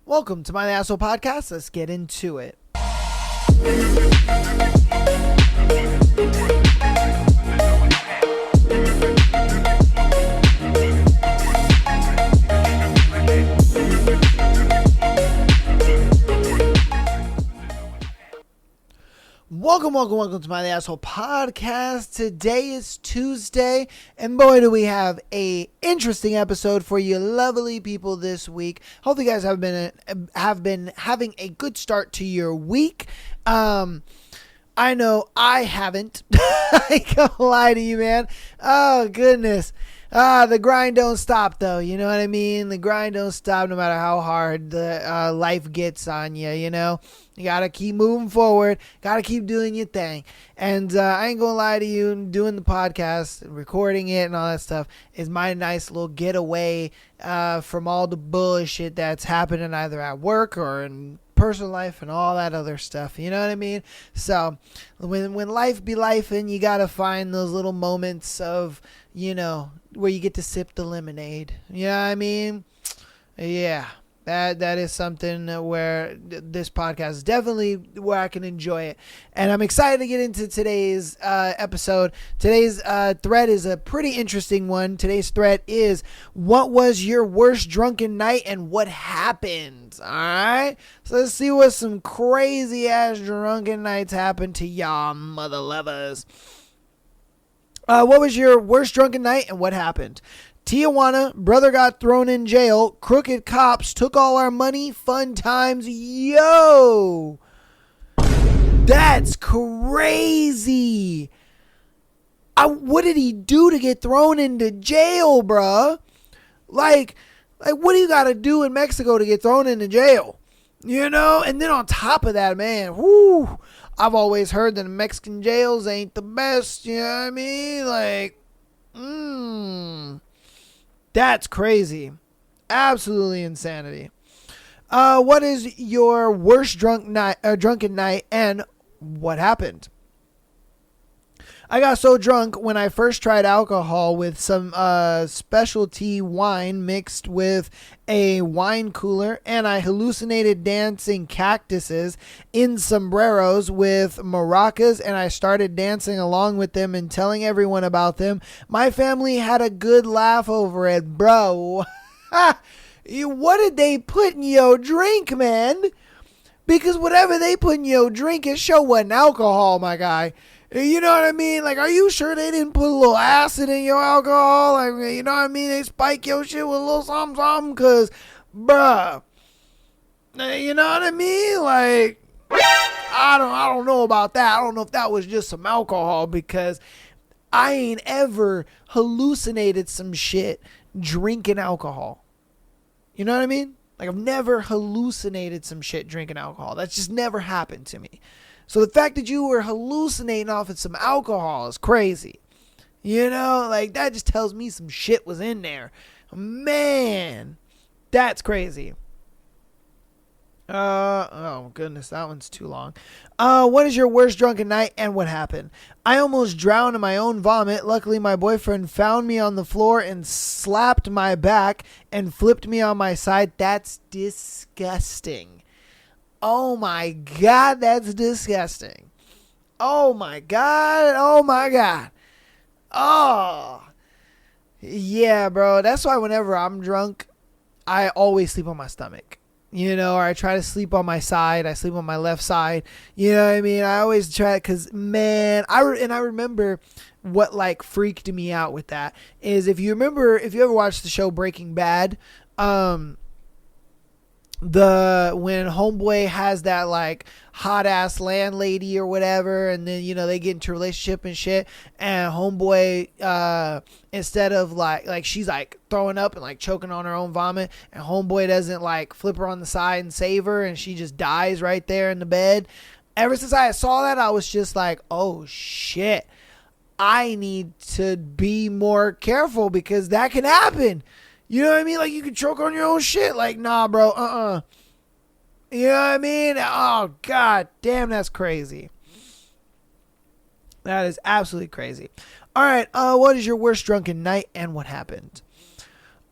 Welcome to my Asshole Podcast. Let's get into it. Welcome to my Asshole Podcast. Today is Tuesday, and boy, do we have a interesting episode for you lovely people this week. Hope you guys have been having a good start to your week. I know I haven't. I can't lie to you, man. Oh, goodness. The grind don't stop, though. You know what I mean? The grind don't stop no matter how hard the life gets on you, you know? You got to keep moving forward. Got to keep doing your thing. And I ain't going to lie to you. Doing the podcast, recording it and all that stuff is my nice little getaway from all the bullshit that's happening either at work or in personal life and all that other stuff. You know what I mean? So when life be life, and you got to find those little moments of, you know, where you get to sip the lemonade. You know what I mean? Yeah. That is something where this podcast is definitely where I can enjoy it. And I'm excited to get into today's episode. Today's thread is a pretty interesting one. Today's thread is, what was your worst drunken night and what happened? All right? So let's see what some crazy ass drunken nights happened to y'all mother lovers. What was your worst drunken night and what happened? Tijuana, brother got thrown in jail. Crooked cops took all our money. Fun times. Yo! That's crazy. What did he do to get thrown into jail, bruh? Like, what do you got to do in Mexico to get thrown into jail? You know? And then on top of that, man, whoo, I've always heard that Mexican jails ain't the best. You know what I mean? Like, that's crazy. Absolutely insanity. What is your worst drunken night and what happened? I got so drunk when I first tried alcohol with some specialty wine mixed with a wine cooler, and I hallucinated dancing cactuses in sombreros with maracas, and I started dancing along with them and telling everyone about them. My family had a good laugh over it, bro. What did they put in your drink, man? Because whatever they put in your drink, it sure wasn't alcohol, my guy. You know what I mean? Like, are you sure they didn't put a little acid in your alcohol? Like, you know what I mean? They spike your shit with a little something, because, bruh, you know what I mean? Like, I don't know about that. I don't know if that was just some alcohol, because I ain't ever hallucinated some shit drinking alcohol. You know what I mean? Like, I've never hallucinated some shit drinking alcohol. That's just never happened to me. So the fact that you were hallucinating off of some alcohol is crazy. You know, like, that just tells me some shit was in there. Man, that's crazy. Oh goodness, that one's too long. What is your worst drunken night and what happened? I almost drowned in my own vomit. Luckily, my boyfriend found me on the floor and slapped my back and flipped me on my side. That's disgusting. Oh my God, that's disgusting. Oh my God. Oh. Yeah, bro. That's why whenever I'm drunk, I always sleep on my stomach. You know, or I try to sleep on my side. I sleep on my left side. You know what I mean? I always try, because, man, I remember what, like, freaked me out with that is, if you ever watched the show Breaking Bad, when homeboy has that, like, hot ass landlady or whatever, and then, you know, they get into a relationship and shit, and homeboy, instead of like she's like throwing up and like choking on her own vomit, and homeboy doesn't like flip her on the side and save her, and she just dies right there in the bed. Ever since I saw that, I was just like, oh shit, I need to be more careful, because that can happen. You know what I mean? Like, you can choke on your own shit. Like, nah, bro. You know what I mean? Oh, God damn, that's crazy. That is absolutely crazy. All right. What is your worst drunken night and what happened?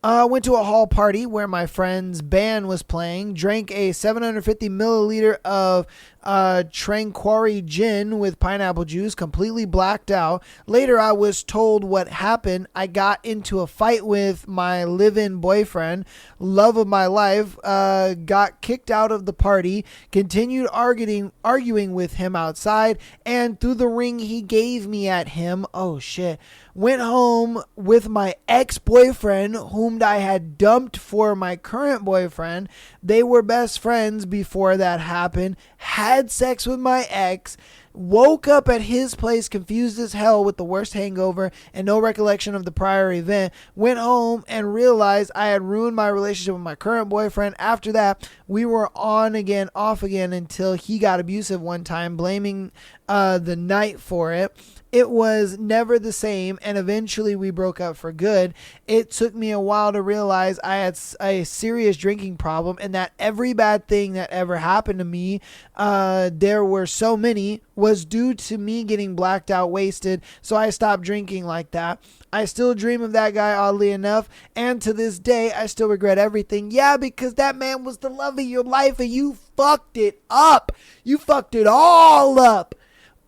Went to a hall party where my friend's band was playing, drank a 750 milliliter of Tranquari gin with pineapple juice, completely blacked out. Later, I was told what happened. I got into a fight with my live-in boyfriend, love of my life, got kicked out of the party, continued arguing with him outside, and threw the ring he gave me at him. Oh, shit. Went home with my ex-boyfriend, whom I had dumped for my current boyfriend. They were best friends before that happened. Had sex with my ex. Woke up at his place confused as hell with the worst hangover and no recollection of the prior event. Went home and realized I had ruined my relationship with my current boyfriend. After that, we were on again, off again until he got abusive one time, blaming the night for it. It was never the same, and eventually we broke up for good. It took me a while to realize I had a serious drinking problem, and that every bad thing that ever happened to me, there were so many, was due to me getting blacked out, wasted, so I stopped drinking like that. I still dream of that guy, oddly enough, and to this day, I still regret everything. Yeah, because that man was the love of your life, and you fucked it up. You fucked it all up.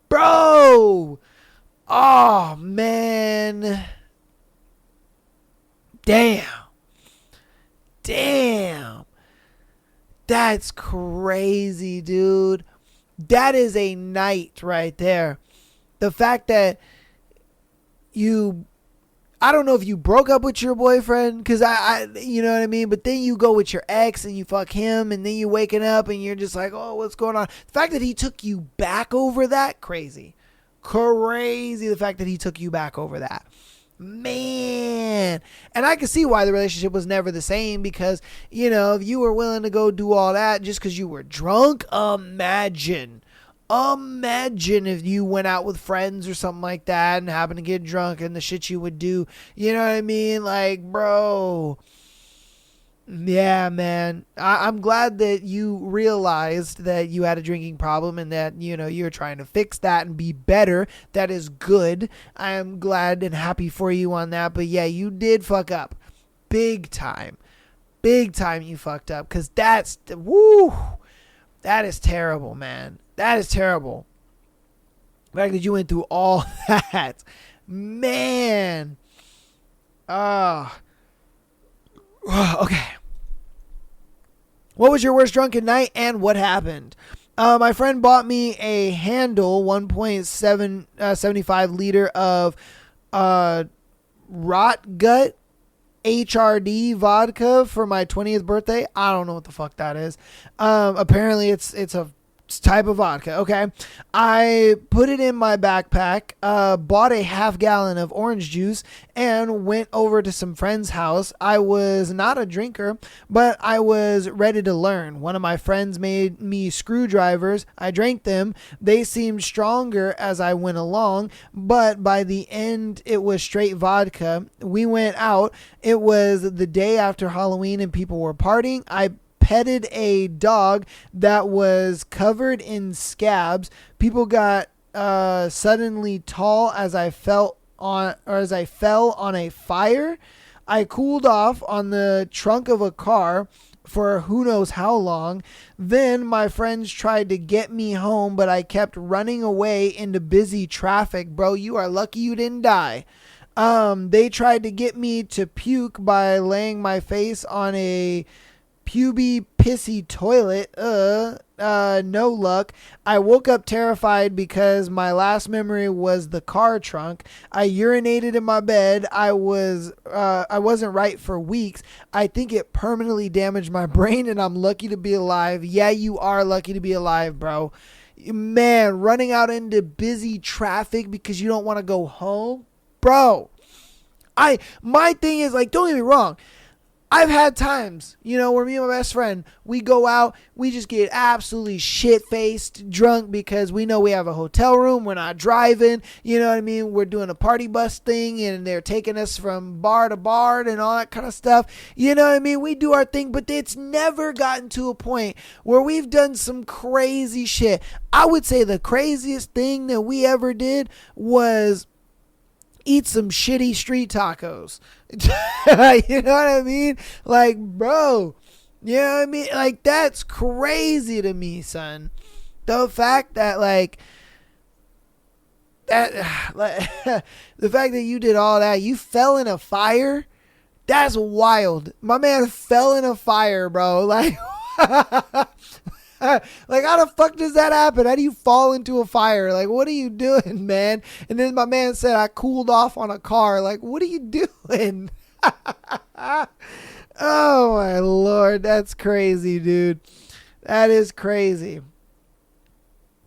Bro! Oh, man. Damn. That's crazy, dude. That is a night right there. The fact that I don't know if you broke up with your boyfriend, because I you know what I mean? But then you go with your ex and you fuck him, and then you waking up and you're just like, oh, what's going on? The fact that he took you back over that, crazy. The fact that he took you back over that, man. And I can see why the relationship was never the same, because, you know, if you were willing to go do all that just because you were drunk, imagine if you went out with friends or something like that and happened to get drunk, and the shit you would do. You know what I mean? Like, bro. Yeah, man. I'm glad that you realized that you had a drinking problem and that, you know, you're trying to fix that and be better. That is good. I am glad and happy for you on that. But yeah, you did fuck up. Big time. Big time you fucked up. Because that is terrible, man. That is terrible. The fact that you went through all that. Man. Okay. What was your worst drunken night and what happened? My friend bought me a handle 1.75 liter of rot gut HRD vodka for my 20th birthday. I don't know what the fuck that is. Apparently it's a type of vodka. Okay. I put it in my backpack, bought a half gallon of orange juice, and went over to some friend's house. I was not a drinker, but I was ready to learn. One of my friends made me screwdrivers. I drank them. They seemed stronger as I went along, but by the end, it was straight vodka. We went out. It was the day after Halloween and people were partying. I petted a dog that was covered in scabs. People got suddenly tall as I fell on a fire. I cooled off on the trunk of a car for who knows how long. Then my friends tried to get me home, but I kept running away into busy traffic. Bro, you are lucky you didn't die. They tried to get me to puke by laying my face on a puby pissy toilet. No luck. I woke up terrified because my last memory was the car trunk. I urinated in my bed. I wasn't right for weeks. I think it permanently damaged my brain, and I'm lucky to be alive. Yeah, you are lucky to be alive, bro. Man, running out into busy traffic because you don't want to go home, bro. My thing is, like, don't get me wrong. I've had times, you know, where me and my best friend, we go out, we just get absolutely shit-faced drunk because we know we have a hotel room, we're not driving, you know what I mean? We're doing a party bus thing, and they're taking us from bar to bar and all that kind of stuff. You know what I mean? We do our thing, but it's never gotten to a point where we've done some crazy shit. I would say the craziest thing that we ever did was eat some shitty street tacos. You know what I mean? Like, bro, you know what I mean? Like, that's crazy to me, son. The fact that, like, the fact that you did all that, you fell in a fire, that's wild. My man fell in a fire, bro. Like, like, how the fuck does that happen? How do you fall into a fire? Like, what are you doing, man? And then my man said, I cooled off on a car. Like, what are you doing? Oh, my Lord. That's crazy, dude. That is crazy.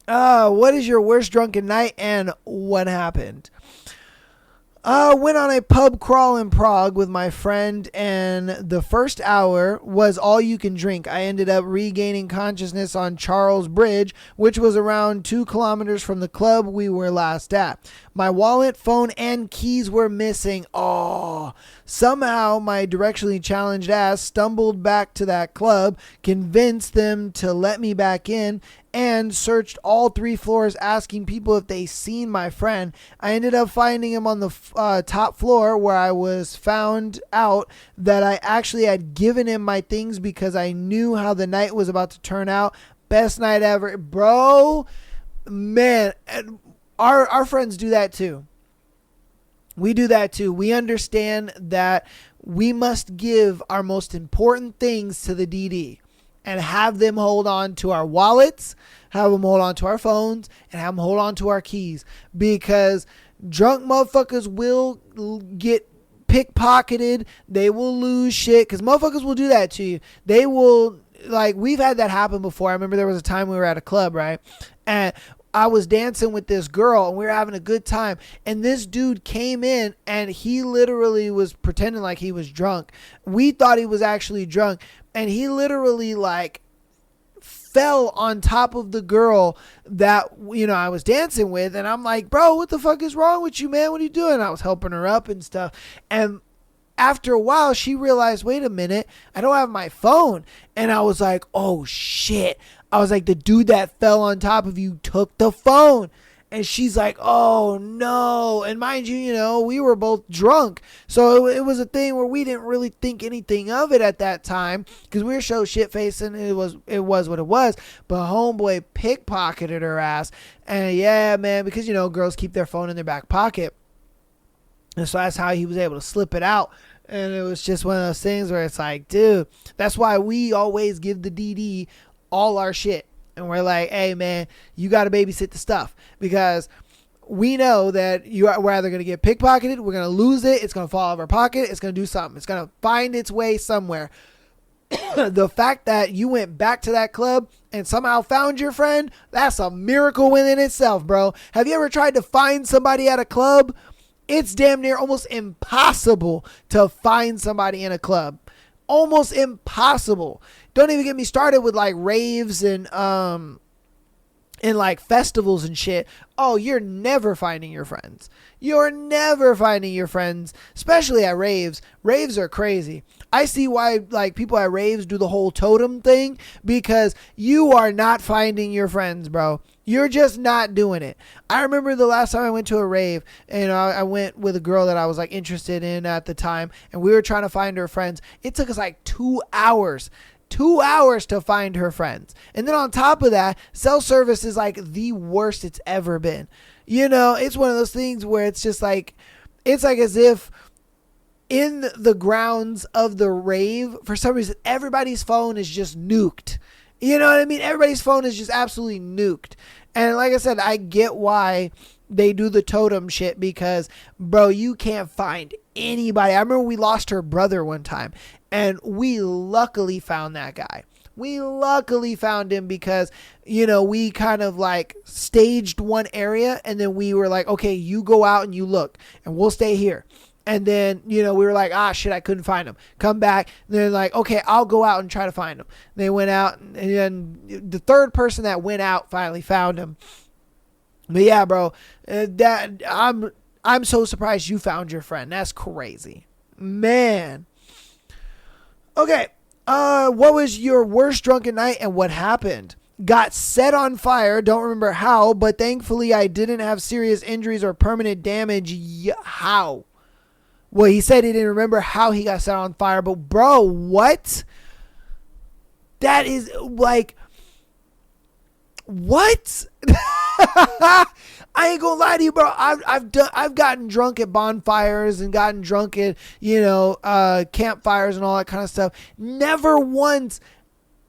What is your worst drunken night and what happened? Went on a pub crawl in Prague with my friend, and the first hour was all you can drink. I ended up regaining consciousness on Charles Bridge, which was around 2 kilometers from the club we were last at. My wallet, phone, and keys were missing. Oh, somehow my directionally challenged ass stumbled back to that club, convinced them to let me back in, and searched all 3 floors asking people if they seen my friend. I ended up finding him on the top floor, where I was found out that I actually had given him my things because I knew how the night was about to turn out. Best night ever. Bro, man, our friends do that too. We do that too. We understand that we must give our most important things to the DD and have them hold on to our wallets, have them hold on to our phones, and have them hold on to our keys, because drunk motherfuckers will get pickpocketed. They will lose shit, because motherfuckers will do that to you. They will, like, we've had that happen before. I remember there was a time we were at a club, right? And I was dancing with this girl and we were having a good time. And this dude came in and he literally was pretending like he was drunk. We thought he was actually drunk. And he literally, like, fell on top of the girl that, you know, I was dancing with. And I'm like, bro, what the fuck is wrong with you, man? What are you doing? I was helping her up and stuff. And after a while, she realized, wait a minute, I don't have my phone. And I was like, oh, shit. I was like, the dude that fell on top of you took the phone. And she's like, oh, no. And mind you, you know, we were both drunk. So it was a thing where we didn't really think anything of it at that time, because we were so shit-faced and it was what it was. But homeboy pickpocketed her ass. And yeah, man, because, you know, girls keep their phone in their back pocket. And so that's how he was able to slip it out. And it was just one of those things where it's like, dude, that's why we always give the DD all our shit. And we're like, hey, man, you got to babysit the stuff, because we know that we're either going to get pickpocketed, we're going to lose it, it's going to fall out of our pocket, it's going to do something. It's going to find its way somewhere. The fact that you went back to that club and somehow found your friend, that's a miracle within itself, bro. Have you ever tried to find somebody at a club? It's damn near almost impossible to find somebody in a club. Almost impossible. Don't even get me started with like raves and like festivals and shit. Oh, you're never finding your friends. You're never finding your friends, especially at raves. Raves are crazy. I see why like people at raves do the whole totem thing, because you are not finding your friends, bro. You're just not doing it. I remember the last time I went to a rave, and I went with a girl that I was like interested in at the time, and we were trying to find her friends. It took us like 2 hours. 2 hours to find her friends. And then on top of that, cell service is like the worst it's ever been. You know, it's one of those things where it's just like, it's like as if in the grounds of the rave, for some reason, everybody's phone is just nuked. You know what I mean? Everybody's phone is just absolutely nuked. And like I said, I get why they do the totem shit, because, bro, you can't find anybody. I remember we lost her brother one time, and we luckily found that guy. We luckily found him because, you know, we kind of like staged one area, and then we were like, okay, you go out and you look, and we'll stay here. And then, you know, we were like, ah, shit, I couldn't find him. Come back. And they're like, okay, I'll go out and try to find him. They went out, and then the third person that went out finally found him. But yeah, bro, I'm so surprised you found your friend. That's crazy, man. Okay, what was your worst drunken night and what happened? got set on fire. Don't remember how, but thankfully I didn't have serious injuries or permanent damage. How? Well, he said he didn't remember how he got set on fire, but bro, what? That is like, what? I ain't gonna lie to you, bro. I've gotten drunk at bonfires and gotten drunk at, campfires and all that kind of stuff. Never once,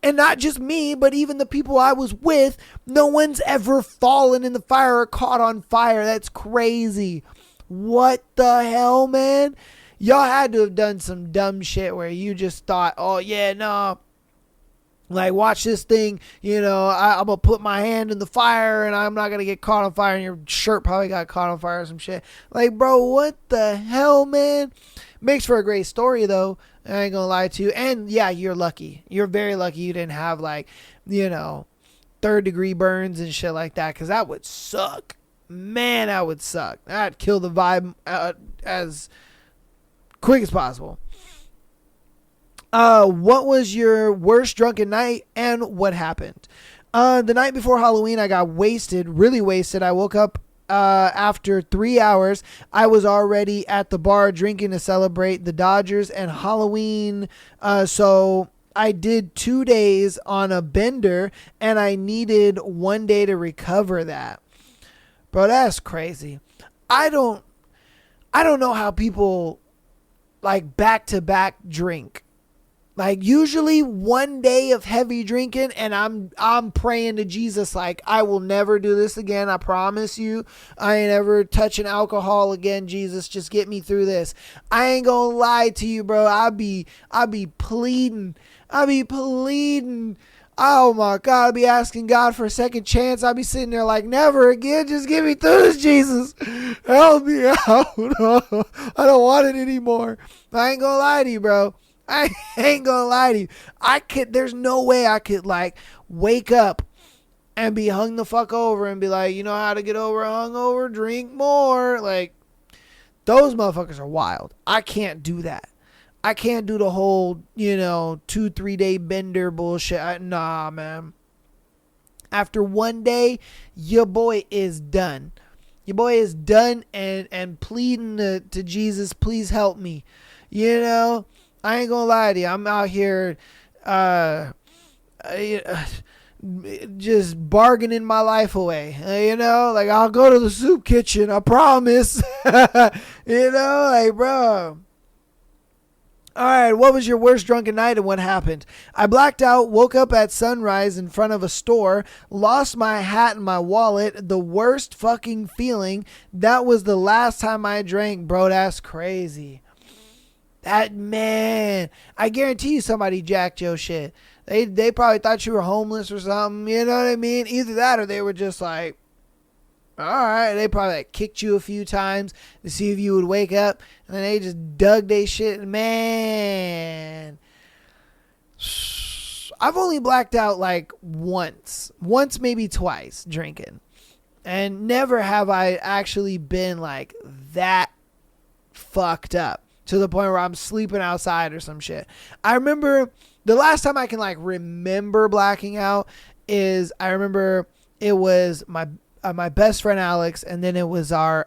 and not just me, but even the people I was with, no one's ever fallen in the fire or caught on fire. That's crazy. What the hell, man? Y'all had to have done some dumb shit where you just thought, oh yeah, no. Like, watch this thing, I'm going to put my hand in the fire and I'm not going to get caught on fire, and your shirt probably got caught on fire or some shit. Like, bro, what the hell, man? Makes for a great story, though. I ain't going to lie to you. And, yeah, you're lucky. You're very lucky you didn't have, third-degree burns and shit like that, because that would suck. Man, that would suck. That'd kill the vibe as quick as possible. What was your worst drunken night and what happened? The night before Halloween, I got wasted, really wasted. I woke up after 3 hours. I was already at the bar drinking to celebrate the Dodgers and Halloween. So I did 2 days on a bender and I needed 1 day to recover that. Bro, that's crazy. I don't know how people back to back drink. Usually 1 day of heavy drinking and I'm praying to Jesus I will never do this again. I promise you. I ain't ever touching alcohol again, Jesus. Just get me through this. I ain't gonna lie to you, bro. I be pleading. Oh my God, I'll be asking God for a second chance. I'll be sitting there never again. Just get me through this, Jesus. Help me out. I don't want it anymore. I ain't gonna lie to you, bro. I ain't gonna lie to you. There's no way I could wake up and be hung the fuck over and be like, you know how to get over hungover? Drink more. Those motherfuckers are wild. I can't do that. I can't do the whole, 2-3 day bender bullshit. Nah, man. After 1 day, your boy is done. Your boy is done and pleading to Jesus, please help me. I ain't gonna lie to you. I'm out here just bargaining my life away. I'll go to the soup kitchen. I promise. Bro. All right, what was your worst drunken night and what happened? I blacked out, woke up at sunrise in front of a store, lost my hat and my wallet. The worst fucking feeling. That was the last time I drank, bro. That's crazy. That, man, I guarantee you somebody jacked your shit. They probably thought you were homeless or something. You know what I mean? Either that or they were just all right. They probably kicked you a few times to see if you would wake up. And then they just dug they shit. Man, I've only blacked out once, maybe twice drinking. And never have I actually been that fucked up to the point where I'm sleeping outside or some shit. I remember the last time I can remember blacking out is I remember it was my best friend Alex, and then it was our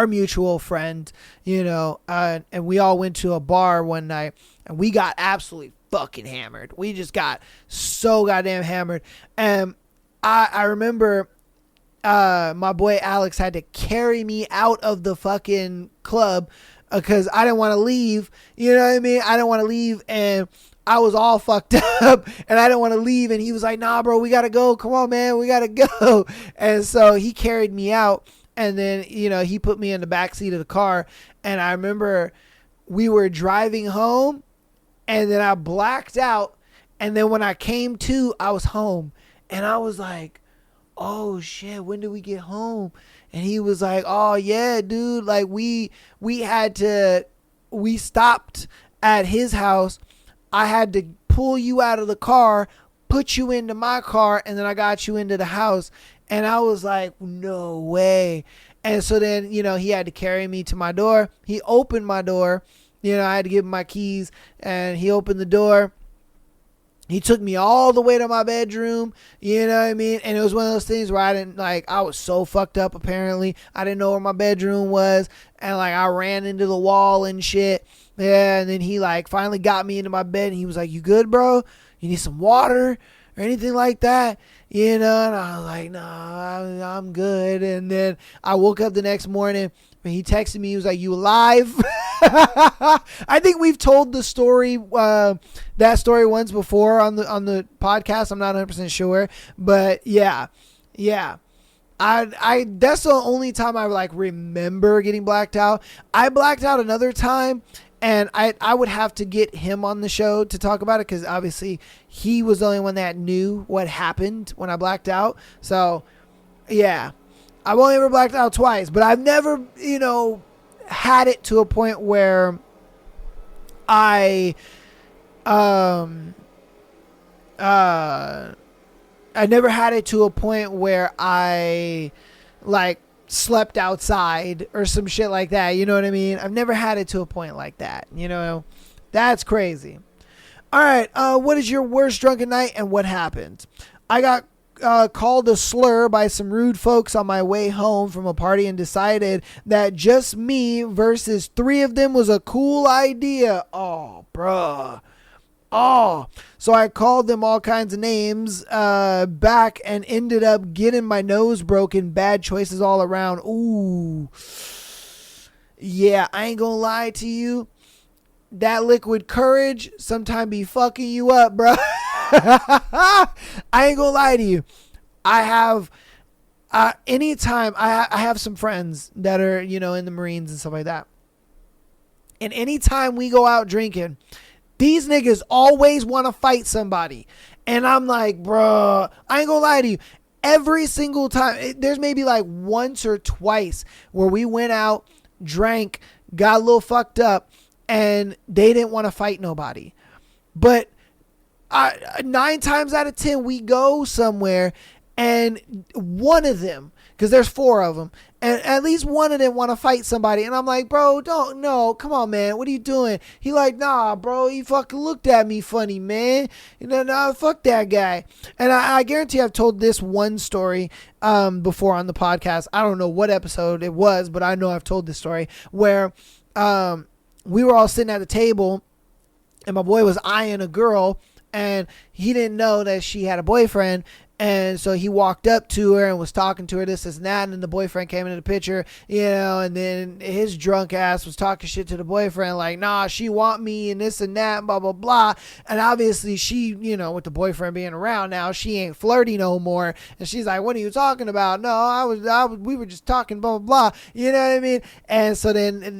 mutual friend, and we all went to a bar one night and we got absolutely fucking hammered. We just got so goddamn hammered. And I remember my boy Alex had to carry me out of the fucking club because I didn't want to leave. You know what I mean? I didn't want to leave, and I was all fucked up, and I didn't want to leave. And he was like, "Nah, bro, we gotta go. Come on, man, we gotta go." And so he carried me out, and then he put me in the back seat of the car. And I remember we were driving home, and then I blacked out, and then when I came to, I was home, and I was like, oh shit, when did we get home? And he was like, oh yeah, dude, we stopped at his house. I had to pull you out of the car, put you into my car, and then I got you into the house. And I was like, no way. And so then, he had to carry me to my door. He opened my door. I had to give him my keys, and he opened the door. He took me all the way to my bedroom, you know what I mean? And it was one of those things where I was so fucked up apparently. I didn't know where my bedroom was. And like I ran into the wall and shit. Yeah, and then he like finally got me into my bed and he was like, "You good, bro? You need some water or anything like that?" You know, and I was like, "No, I'm good." And then I woke up the next morning and he texted me. He was like, "You alive?" I think we've told the story, that story once before on the podcast. I'm not 100% sure, but yeah. I that's the only time I like remember getting blacked out. I blacked out another time, and I would have to get him on the show to talk about it because obviously he was the only one that knew what happened when I blacked out. So yeah, I've only ever blacked out twice, but I've never, had it to a point where I never had it to a point where I like slept outside or some shit like that. You know what I mean? I've never had it to a point like that. That's crazy. All right. What is your worst drunken night and what happened? I got called a slur by some rude folks on my way home from a party and decided that just me versus 3 of them was a cool idea. Oh, bruh. Oh, so I called them all kinds of names back and ended up getting my nose broken. Bad choices all around. Ooh. Yeah, I ain't gonna lie to you. That liquid courage sometime be fucking you up, bro. I ain't gonna lie to you. I have anytime I have some friends that are, in the Marines and stuff like that. And anytime we go out drinking, these niggas always want to fight somebody. And I'm like, bro, I ain't gonna lie to you. Every single time, there's maybe like once or twice where we went out, drank, got a little fucked up, and they didn't want to fight nobody. But 9 times out of 10, we go somewhere and one of them, because there's 4 of them, and at least one of them want to fight somebody. And I'm like, bro, come on, man. What are you doing? He like, nah, bro, he fucking looked at me funny, man. Nah, fuck that guy. And I guarantee I've told this one story before on the podcast. I don't know what episode it was, but I know I've told this story where we were all sitting at the table and my boy was eyeing a girl and he didn't know that she had a boyfriend. And so he walked up to her and was talking to her, this and that. And then the boyfriend came into the picture, and then his drunk ass was talking shit to the boyfriend like, nah, she want me and this and that, blah, blah, blah. And obviously she, with the boyfriend being around now, she ain't flirty no more. And she's like, what are you talking about? No, we were just talking, blah, blah, blah. You know what I mean? And so then,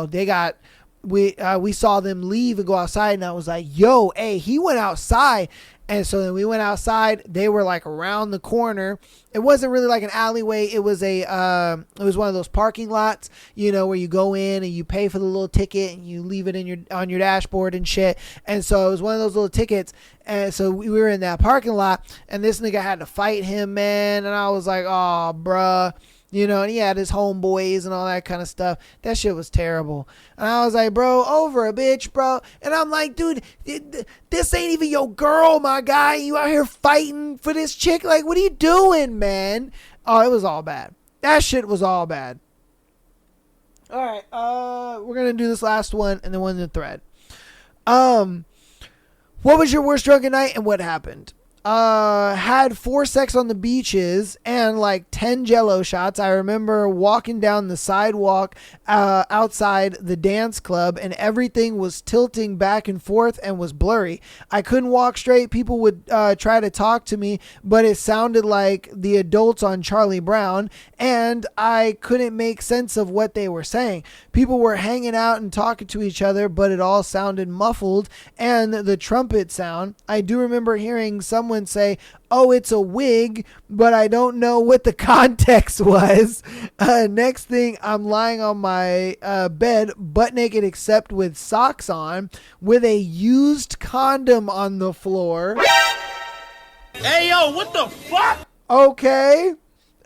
they got, we saw them leave and go outside. And I was like, yo, hey, he went outside. And so then we went outside. They were like around the corner. It wasn't really like an alleyway. It was it was one of those parking lots, where you go in and you pay for the little ticket and you leave it on your dashboard and shit. And so it was one of those little tickets. And so we were in that parking lot and this nigga had to fight him, man. And I was like, oh, bruh. And he had his homeboys and all that kind of stuff. That shit was terrible. And I was like, bro, over a bitch, bro. And I'm like, dude, this ain't even your girl, my guy. You out here fighting for this chick? Like, what are you doing, man? Oh, it was all bad. That shit was all bad. All right, we're going to do this last one and then one in the thread. What was your worst drunken night and what happened? Had 4 sex on the beaches and like 10 Jello shots. I remember walking down the sidewalk outside the dance club and everything was tilting back and forth and was blurry. I couldn't walk straight. People would try to talk to me, but it sounded like the adults on Charlie Brown and I couldn't make sense of what they were saying. People were hanging out and talking to each other, but it all sounded muffled and the trumpet sound. I do remember hearing someone say, oh, it's a wig, but I don't know what the context was. Next thing, I'm lying on my bed, butt naked except with socks on, with a used condom on the floor. Hey, yo, what the fuck? Okay.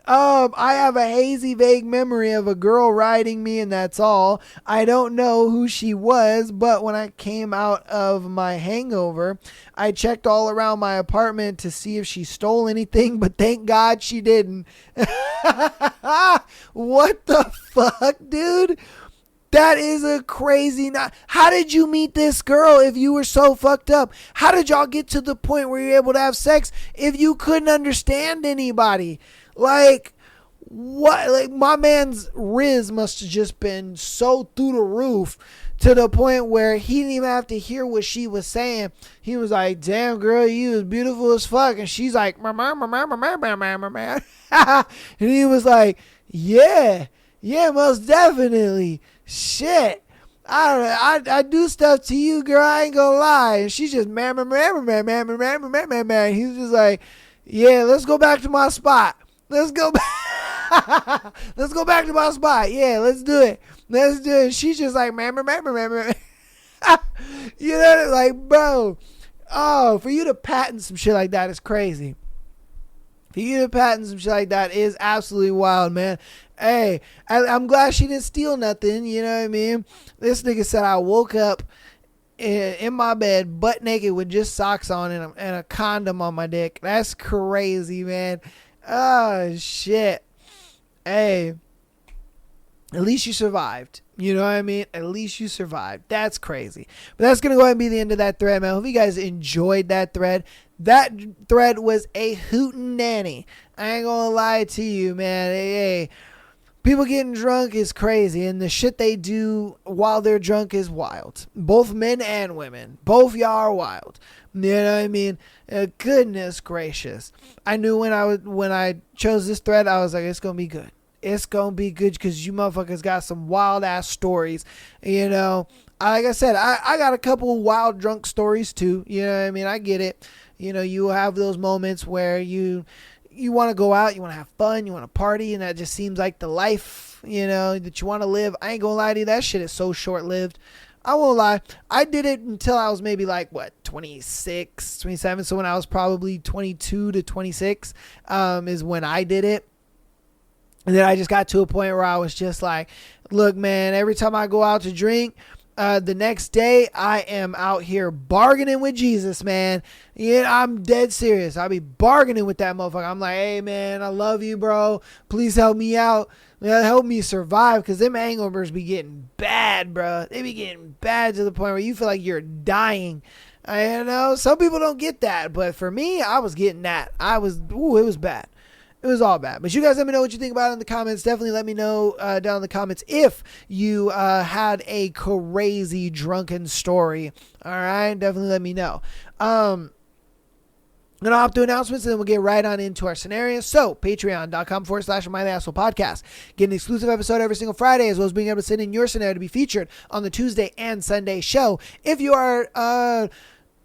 I have a hazy, vague memory of a girl riding me, and that's all. I don't know who she was, but when I came out of my hangover, I checked all around my apartment to see if she stole anything, but thank God she didn't. What the fuck, dude? That is a crazy night. How did you meet this girl if you were so fucked up? How did y'all get to the point where you're able to have sex if you couldn't understand anybody? Like, what? Like, my man's Riz must have just been so through the roof to the point where he didn't even have to hear what she was saying. He was like, damn, girl, you was beautiful as fuck. And she's like, and he was like, yeah, most definitely. Shit. I do stuff to you, girl. I ain't gonna lie. And she's just man. He's just like, yeah, let's go back to my spot. Let's go back. Let's go back to my spot. Yeah, let's do it. She's just like, man. You know, like, bro. Oh, for you to patent some shit like that is crazy. For you to patent some shit like that is absolutely wild, man. Hey, I'm glad she didn't steal nothing. You know what I mean? This nigga said I woke up in my bed butt naked with just socks on and a condom on my dick. That's crazy, man. Oh, shit. Hey, at least you survived. You know what I mean? At least you survived. That's crazy. But that's going to go ahead and be the end of that thread, man. Hope you guys enjoyed that thread. That thread was a hootenanny. I ain't going to lie to you, man. Hey, people getting drunk is crazy, and the shit they do while they're drunk is wild. Both men and women. Both y'all are wild. You know what I mean? Goodness gracious. I knew when I chose this thread, I was like, it's going to be good. It's going to be good because you motherfuckers got some wild ass stories. You know, like I said, I got a couple wild drunk stories too. You know what I mean? I get it. You know, you have those moments where you want to go out, you want to have fun, you want to party, and that just seems like the life, you know, that you want to live. I ain't going to lie to you. That shit is so short lived. I won't lie. I did it until I was maybe like, 26, 27. So when I was probably 22 to 26 is when I did it. And then I just got to a point where I was just like, look, man, every time I go out to drink, the next day I am out here bargaining with Jesus, man. Yeah, I'm dead serious. I'll be bargaining with that motherfucker. I'm like, hey, man, I love you, bro. Please help me out. Help me survive, because them hangovers be getting bad, bro. They be getting bad to the point where you feel like you're dying. You know, some people don't get that, but for me, I was getting that. It was bad. It was all bad. But you guys let me know what you think about it in the comments. Definitely let me know down in the comments if you had a crazy drunken story. All right? Definitely let me know. I'm going to hop to announcements, and then we'll get right on into our scenarios. So, patreon.com/MyAssholePodcast. Get an exclusive episode every single Friday, as well as being able to send in your scenario to be featured on the Tuesday and Sunday show. If you are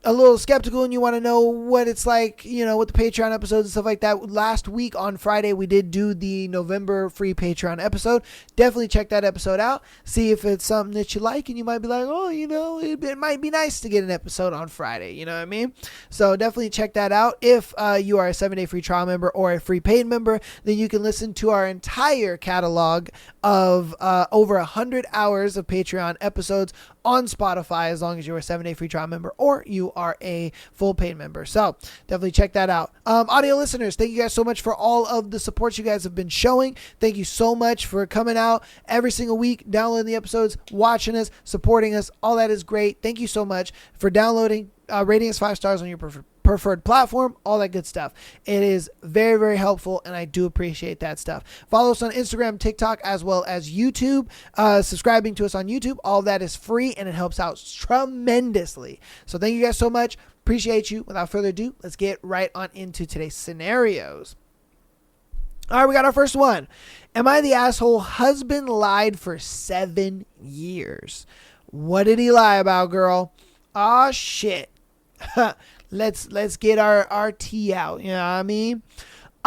a little skeptical and you want to know what it's like, you know, with the Patreon episodes and stuff like that, last week on Friday we did do the November free Patreon episode. Definitely check that episode out, see if it's something that you like, and you might be like, oh, you know, it might be nice to get an episode on Friday, you know what I mean? So definitely check that out. If you are a 7-day free trial member or a free paid member, then you can listen to our entire catalog of over 100 hours of Patreon episodes on Spotify, as long as you're a 7-day free trial member or you are a full paid member. So definitely check that out. Audio listeners, thank you guys so much for all of the support you guys have been showing. Thank you so much for coming out every single week, downloading the episodes, watching us, supporting us. All that is great. Thank you so much for downloading, rating us 5 stars on your preferred platform, all that good stuff. It is very, very helpful, and I do appreciate that stuff. Follow us on Instagram, TikTok, as well as YouTube. Subscribing to us on YouTube, all that is free, and it helps out tremendously. So thank you guys so much. Appreciate you. Without further ado, let's get right on into today's scenarios. All right, we got our first one. Am I the asshole? Husband lied for 7 years. What did he lie about, girl? Oh shit. Let's get our tea out. You know what I mean?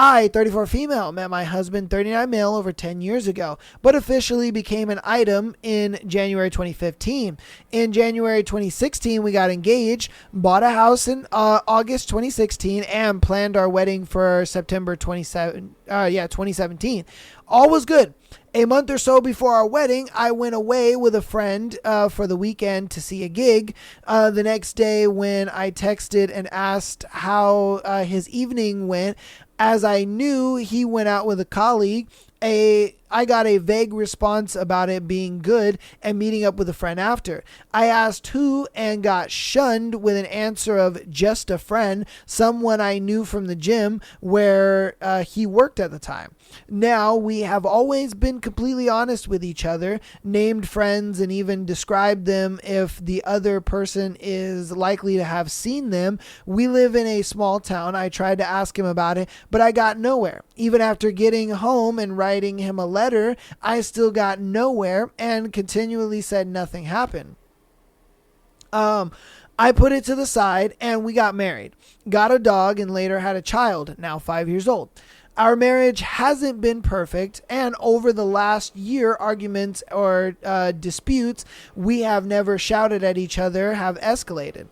I, 34 female, met my husband, 39 male, over 10 years ago, but officially became an item in January 2015. In January 2016, we got engaged, bought a house in August 2016, and planned our wedding for September 2017. All was good. A month or so before our wedding, I went away with a friend for the weekend to see a gig. The next day, when I texted and asked how his evening went, as I knew he went out with a colleague, I got a vague response about it being good and meeting up with a friend after. I asked who and got shunned with an answer of just a friend, someone I knew from the gym where he worked at the time. Now, we have always been completely honest with each other, named friends, and even described them if the other person is likely to have seen them. We live in a small town. I tried to ask him about it, but I got nowhere. Even after getting home and writing him a letter, I still got nowhere and continually said nothing happened. I put it to the side and we got married, got a dog, and later had a child, now 5 years old. Our marriage hasn't been perfect, and over the last year, arguments or disputes we have never shouted at each other have escalated.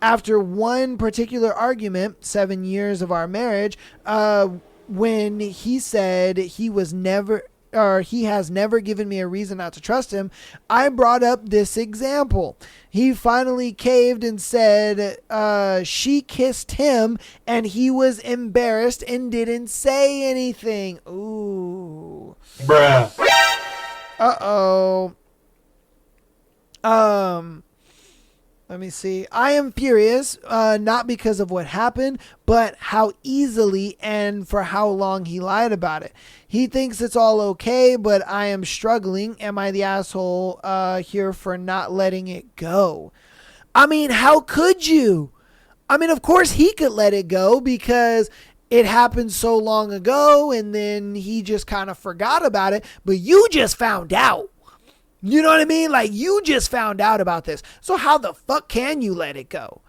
After one particular argument, 7 years of our marriage, when he said he has never given me a reason not to trust him, I brought up this example. He finally caved and said she kissed him and he was embarrassed and didn't say anything. Ooh. Bruh. Uh-oh. Let me see. I am furious, not because of what happened, but how easily and for how long he lied about it. He thinks it's all okay, but I am struggling. Am I the asshole here for not letting it go? I mean, how could you? I mean, of course he could let it go because it happened so long ago and then he just kind of forgot about it, but you just found out. You know what I mean? Like, you just found out about this. So how the fuck can you let it go?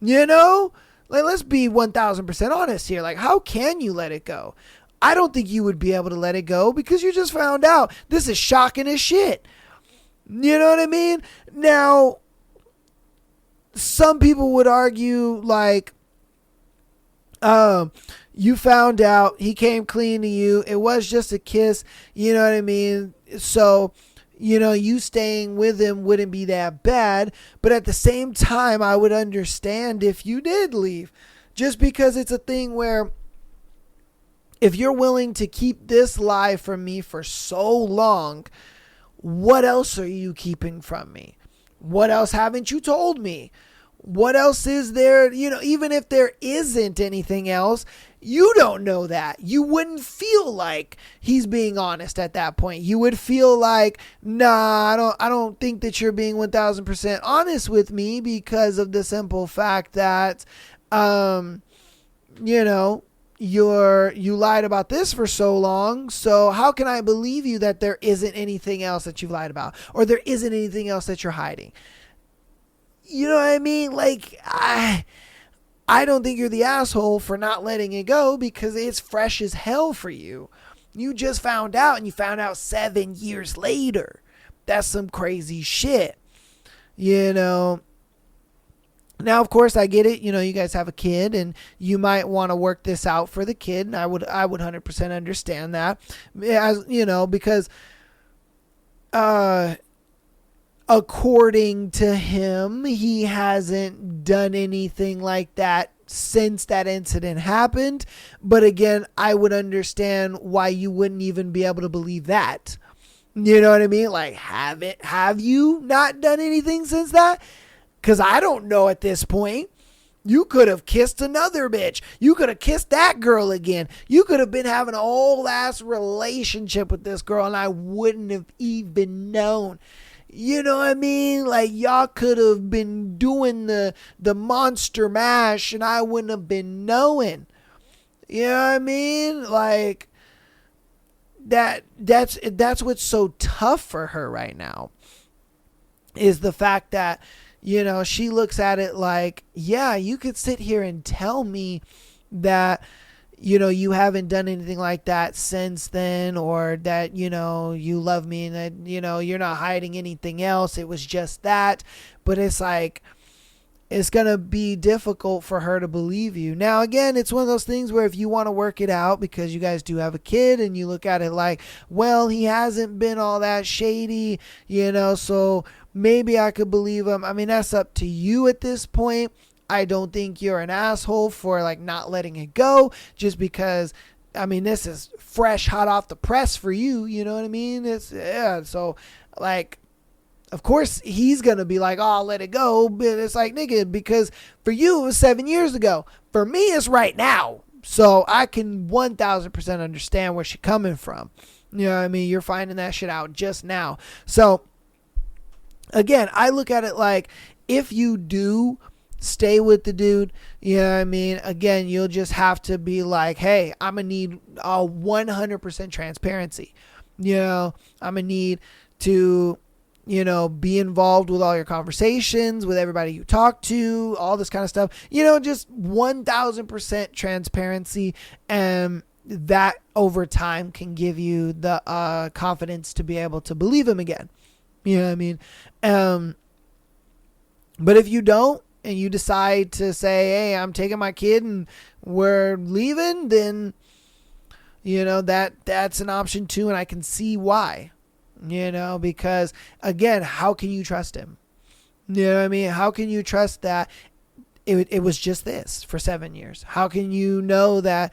You know? Like, let's be 1000% honest here. Like, how can you let it go? I don't think you would be able to let it go because you just found out. This is shocking as shit. You know what I mean? Now, some people would argue, like, you found out, he came clean to you. It was just a kiss. You know what I mean? So, you know, you staying with him wouldn't be that bad. But at the same time, I would understand if you did leave. Just because it's a thing where if you're willing to keep this lie from me for so long, what else are you keeping from me? What else haven't you told me? What else is there? You know, even if there isn't anything else, you don't know that. You wouldn't feel like he's being honest at that point. You would feel like, nah, I don't think that you're being 1000% honest with me because of the simple fact that, you know, you lied about this for so long. So how can I believe you that there isn't anything else that you've lied about or there isn't anything else that you're hiding? You know what I mean? Like, I don't think you're the asshole for not letting it go because it's fresh as hell for you. You just found out and you found out 7 years later. That's some crazy shit. You know? Now, of course, I get it. You know, you guys have a kid and you might want to work this out for the kid. And I would 100% understand that. As, you know, because, according to him, he hasn't done anything like that since that incident happened. But again, I would understand why you wouldn't even be able to believe that. You know what I mean? Like, have you not done anything since that? Because I don't know at this point. You could have kissed another bitch. You could have kissed that girl again. You could have been having a whole ass relationship with this girl and I wouldn't have even known. You know what I mean? Like, y'all could have been doing the monster mash and I wouldn't have been knowing. You know what I mean? Like, that's what's so tough for her right now. Is the fact that, you know, she looks at it like, yeah, you could sit here and tell me that, you haven't done anything like that since then, or that, you love me and that, you're not hiding anything else. It was just that. But it's like, it's going to be difficult for her to believe you. Now, again, it's one of those things where if you want to work it out because you guys do have a kid and you look at it like, well, he hasn't been all that shady, so maybe I could believe him. I mean, that's up to you at this point. I don't think you're an asshole for like not letting it go just because, I mean, this is fresh, hot off the press for you. You know what I mean? So like, of course, he's going to be like, oh, I'll let it go. But it's like, nigga, because for you, it was 7 years ago. For me, it's right now. So I can 1,000% understand where she's coming from. You know what I mean? You're finding that shit out just now. So, again, I look at it like, if you do stay with the dude, you know what I mean? Again, you'll just have to be like, hey, I'm going to need 100% transparency. I'm going to need to be involved with all your conversations, with everybody you talk to, all this kind of stuff, just 1,000% transparency. And that over time can give you the confidence to be able to believe him again. You know what I mean? But if you don't, and you decide to say, hey, I'm taking my kid and we're leaving, then, that's an option too. And I can see why. Because again, how can you trust him? You know what I mean? How can you trust that it was just this for 7 years? How can you know that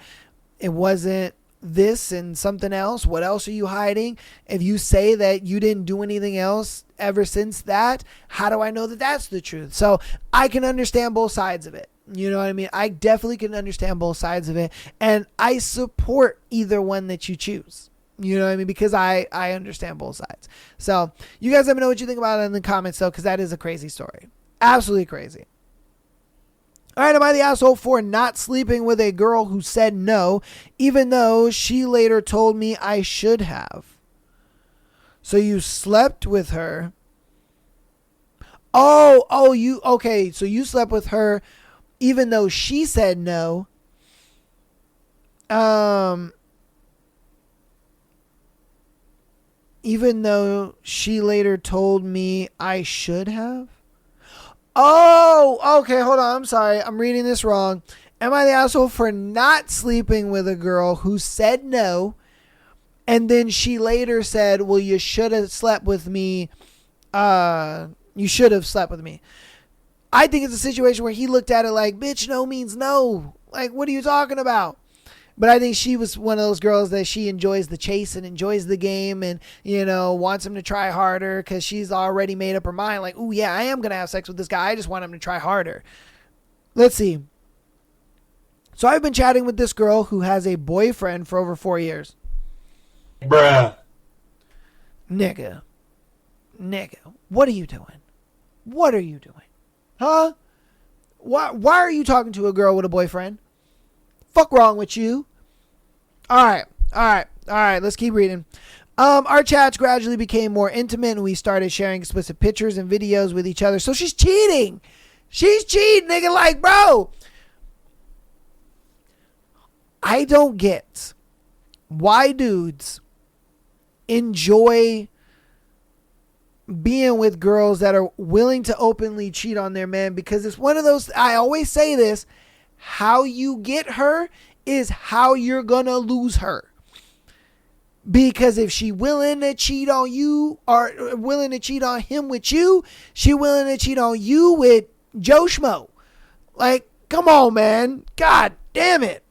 it wasn't this and something else? What else are you hiding? If you say that you didn't do anything else ever since that, how do I know that that's the truth? So I can understand both sides of it. You know what I mean? I definitely can understand both sides of it. And I support either one that you choose. You know what I mean? Because I understand both sides. So you guys let me know what you think about it in the comments, though, because that is a crazy story. Absolutely crazy. All right, am I the asshole for not sleeping with a girl who said no, even though she later told me I should have? So you slept with her. Okay. So you slept with her even though she said no. Even though she later told me I should have? Oh, okay, hold on. I'm sorry. I'm reading this wrong. Am I the asshole for not sleeping with a girl who said no, and then she later said, well, you should have slept with me. You should have slept with me. I think it's a situation where he looked at it like, bitch, no means no. Like, what are you talking about? But I think she was one of those girls that she enjoys the chase and enjoys the game and, wants him to try harder because she's already made up her mind. Like, oh, yeah, I am going to have sex with this guy. I just want him to try harder. Let's see. So I've been chatting with this girl who has a boyfriend for over 4 years. Bruh. Nigga. What are you doing? What are you doing? Huh? Why are you talking to a girl with a boyfriend? Fuck wrong with you? All right. Let's keep reading. Our chats gradually became more intimate and we started sharing explicit pictures and videos with each other. So she's cheating. Nigga. Like, bro, I don't get why dudes enjoy being with girls that are willing to openly cheat on their man, because it's one of those, I always say this, how you get her is how you're gonna lose her. Because if she willing to cheat on you or willing to cheat on him with you, she willing to cheat on you with Joe Schmo. Like, come on, man. God damn it.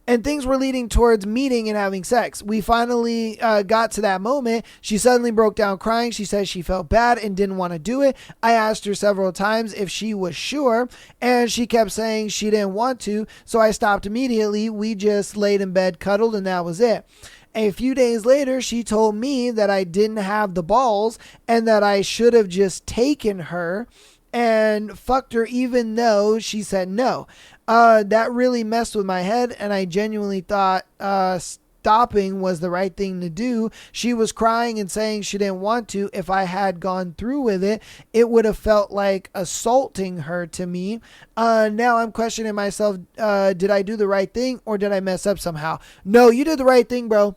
And things were leading towards meeting and having sex. We finally got to that moment. She suddenly broke down crying. She said she felt bad and didn't want to do it. I asked her several times if she was sure, and she kept saying she didn't want to, so I stopped immediately. We just laid in bed, cuddled, and that was it. A few days later, she told me that I didn't have the balls and that I should have just taken her and fucked her even though she said no. That really messed with my head, and I genuinely thought stopping was the right thing to do. She was crying and saying she didn't want to. If I had gone through with it, it would have felt like assaulting her to me. Now I'm questioning myself. Did I do the right thing or did I mess up somehow? No, you did the right thing, bro.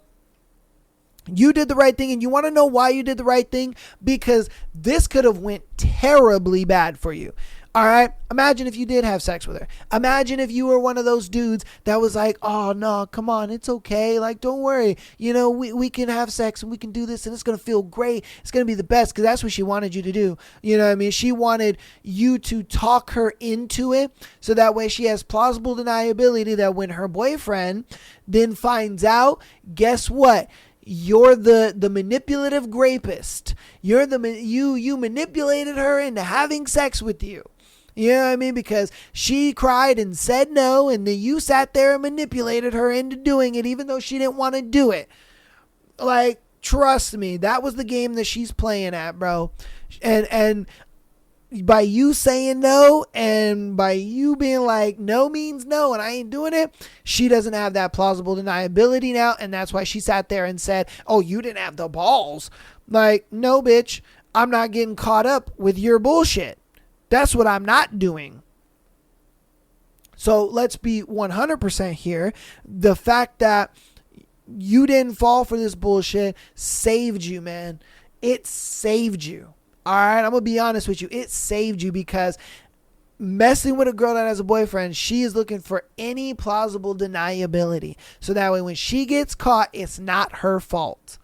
You did the right thing, and you want to know why you did the right thing? Because this could have went terribly bad for you. All right. Imagine if you did have sex with her. Imagine if you were one of those dudes that was like, oh, no, come on. It's okay. Like, don't worry. You know, we can have sex and we can do this and it's going to feel great. It's going to be the best because that's what she wanted you to do. You know what I mean? She wanted you to talk her into it so that way she has plausible deniability that when her boyfriend then finds out, guess what? You're the manipulative rapist. You manipulated her into having sex with you. You know what I mean? Because she cried and said no, and then you sat there and manipulated her into doing it, even though she didn't want to do it. Like, trust me, that was the game that she's playing at, bro. And by you saying no, and by you being like, no means no, and I ain't doing it, she doesn't have that plausible deniability now, and that's why she sat there and said, oh, you didn't have the balls. Like, no, bitch, I'm not getting caught up with your bullshit. That's what I'm not doing. So let's be 100% here. The fact that you didn't fall for this bullshit saved you, man. It saved you. All right, I'm going to be honest with you. It saved you because messing with a girl that has a boyfriend, she is looking for any plausible deniability. So that way when she gets caught, it's not her fault.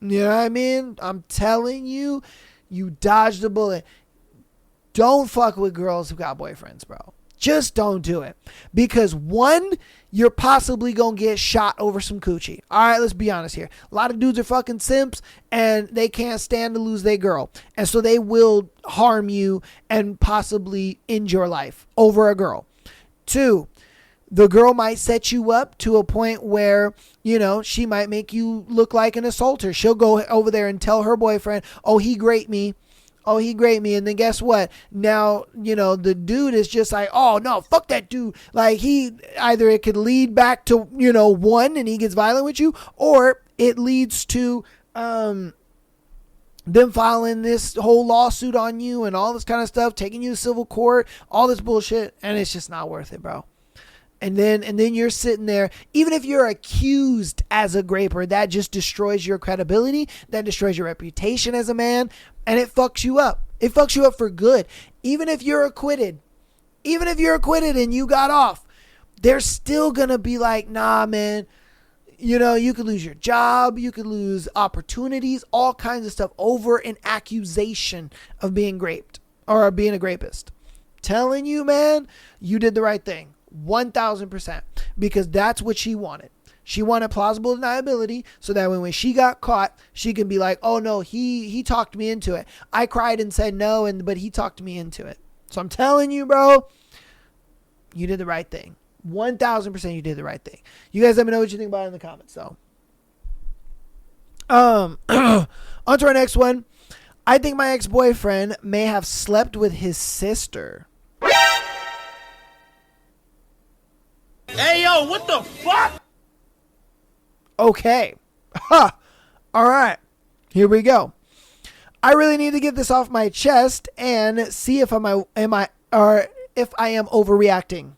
You know what I mean? I'm telling you, you dodged a bullet. Don't fuck with girls who got boyfriends, bro. Just don't do it. Because one, you're possibly going to get shot over some coochie. All right, let's be honest here. A lot of dudes are fucking simps and they can't stand to lose their girl. And so they will harm you and possibly end your life over a girl. Two, the girl might set you up to a point where, you know, she might make you look like an assaulter. She'll go over there and tell her boyfriend, oh, he raped me. Oh, he raped me. And then guess what? Now, you know, the dude is just like, oh, no, fuck that dude. Like, he either it could lead back to, you know, one, and he gets violent with you, or it leads to them filing this whole lawsuit on you and all this kind of stuff, taking you to civil court, all this bullshit. And it's just not worth it, bro. And then you're sitting there, even if you're accused as a graper, that just destroys your credibility. That destroys your reputation as a man. And it fucks you up. It fucks you up for good. Even if you're acquitted and you got off, they're still going to be like, nah, man, you know, you could lose your job. You could lose opportunities, all kinds of stuff over an accusation of being raped or being a rapist. Telling you, man, you did the right thing. 1,000%, because that's what she wanted. She wanted plausible deniability so that when she got caught, she can be like, oh no, he talked me into it. I cried and said no, but he talked me into it. So I'm telling you, bro, you did the right thing. 1,000% you did the right thing. You guys let me know what you think about it in the comments, though. On to our next one. I think my ex-boyfriend may have slept with his sister. Hey, yo, what the fuck? Okay. Ha. All right. Here we go. I really need to get this off my chest and see if if I am overreacting.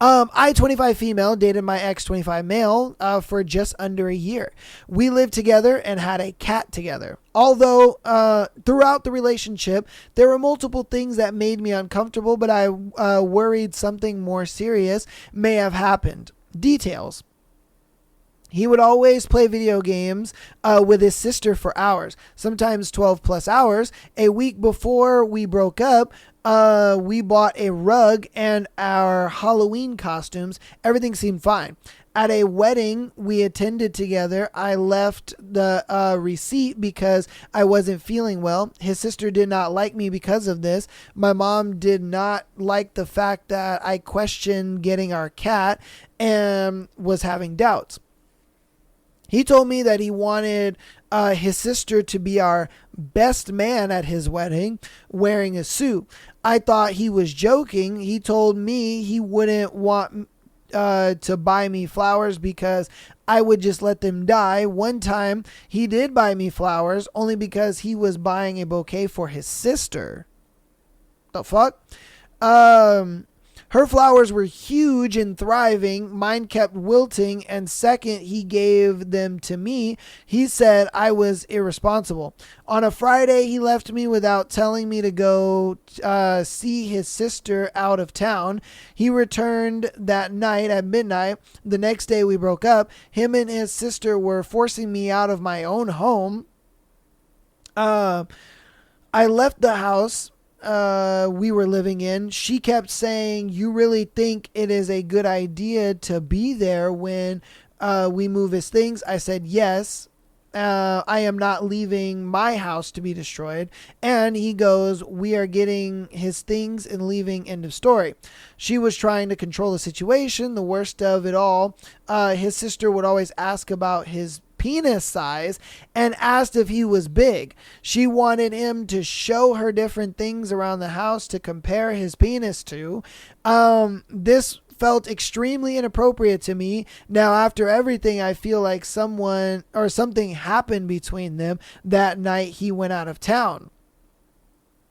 I, 25 female, dated my ex, 25 male, for just under a year. We lived together and had a cat together. Although, throughout the relationship, there were multiple things that made me uncomfortable, but I worried something more serious may have happened. Details. He would always play video games with his sister for hours, sometimes 12 plus hours. A week before we broke up, we bought a rug and our Halloween costumes. Everything seemed fine. At a wedding we attended together, I left the receipt because I wasn't feeling well. His sister did not like me because of this. My mom did not like the fact that I questioned getting our cat and was having doubts. He told me that he wanted his sister to be our best man at his wedding, wearing a suit. I thought he was joking. He told me he wouldn't want to buy me flowers because I would just let them die. One time he did buy me flowers only because he was buying a bouquet for his sister. The fuck? Her flowers were huge and thriving. Mine kept wilting, and second he gave them to me, he said I was irresponsible. On a Friday, he left me without telling me to go see his sister out of town. He returned that night at midnight. The next day we broke up. Him and his sister were forcing me out of my own home. I left the house we were living in. She kept saying, "You really think it is a good idea to be there when we move his things?" I said, "Yes. I am not leaving my house to be destroyed." And he goes, "We are getting his things and leaving, end of story." She was trying to control the situation. The worst of it all, his sister would always ask about his penis size and asked if he was big. She wanted him to show her different things around the house to compare his penis to. This felt extremely inappropriate to me. Now, after everything, I feel like someone or something happened between them that night he went out of town.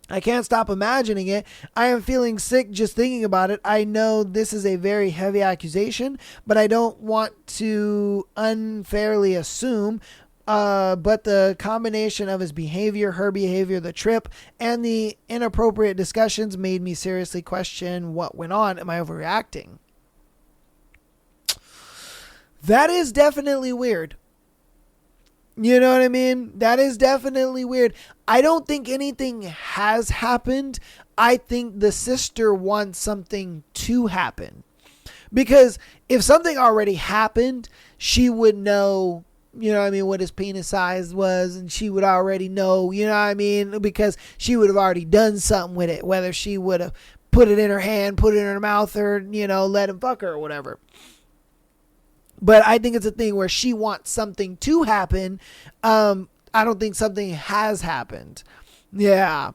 I can't stop imagining it. I am feeling sick just thinking about it. I know this is a very heavy accusation, but I don't want to unfairly assume. But the combination of his behavior, her behavior, the trip, and the inappropriate discussions made me seriously question what went on. Am I overreacting? That is definitely weird. You know what I mean? That is definitely weird. I don't think anything has happened. I think the sister wants something to happen. Because if something already happened, she would know, you know what I mean, what his penis size was, and she would already know, you know what I mean, because she would have already done something with it, whether she would have put it in her hand, put it in her mouth, or, you know, let him fuck her or whatever. But I think it's a thing where she wants something to happen. I don't think something has happened. Yeah.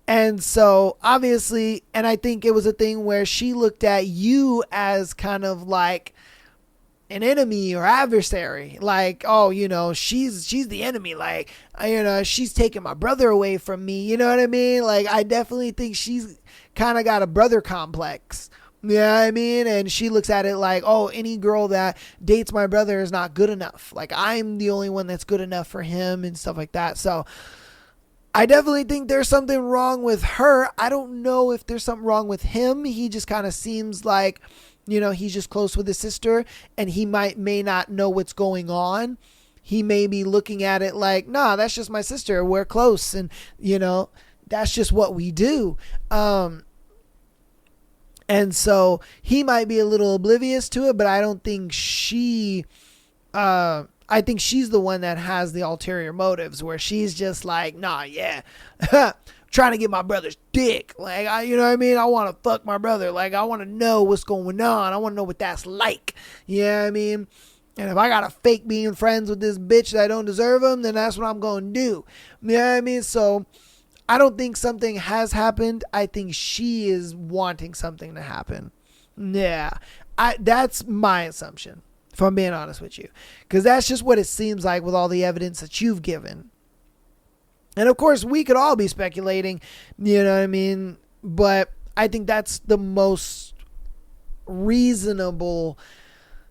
And so obviously, and I think it was a thing where she looked at you as kind of like an enemy or adversary. Like, oh, you know, she's the enemy. Like, you know, she's taking my brother away from me. You know what I mean? Like, I definitely think she's kind of got a brother complex. Yeah, I mean, and she looks at it like, oh, any girl that dates my brother is not good enough. Like, I'm the only one that's good enough for him and stuff like that. So I definitely think there's something wrong with her. I don't know if there's something wrong with him. He just kind of seems like, you know, he's just close with his sister and he may not know what's going on. He may be looking at it like, nah, that's just my sister. We're close. And, you know, that's just what we do. And so he might be a little oblivious to it, but I don't think I think she's the one that has the ulterior motives where she's just like, nah, yeah, trying to get my brother's dick. Like, you know what I mean? I want to fuck my brother. Like, I want to know what's going on. I want to know what that's like. You know what I mean? And if I got to fake being friends with this bitch that I don't deserve him, then that's what I'm going to do. You know what I mean? So I don't think something has happened. I think she is wanting something to happen. Yeah. That's my assumption, if I'm being honest with you. Because that's just what it seems like with all the evidence that you've given. And of course, we could all be speculating, you know what I mean? But I think that's the most reasonable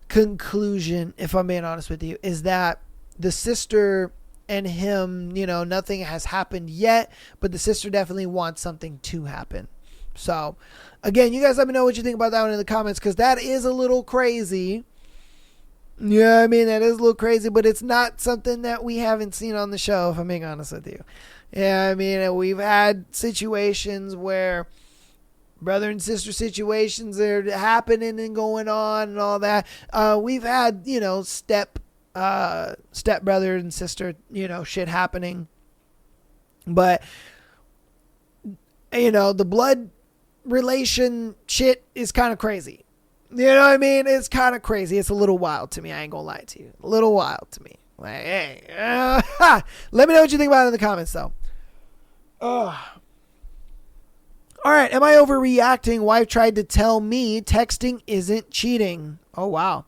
conclusion, if I'm being honest with you, is that the sister and him, you know, nothing has happened yet, but the sister definitely wants something to happen. So, again, you guys let me know what you think about that one in the comments, because that is a little crazy. You know what I mean? That is a little crazy, but it's not something that we haven't seen on the show, if I'm being honest with you. Yeah, I mean, we've had situations where brother and sister situations are happening and going on and all that. We've had, you know, step brother and sister, you know, shit happening. But, you know, the blood relation shit is kind of crazy. You know what I mean? It's kind of crazy. It's a little wild to me. I ain't gonna lie to you. A little wild to me. Like, hey, let me know what you think about it in the comments, though. All right. Am I overreacting? Wife tried to tell me texting isn't cheating. Oh, wow.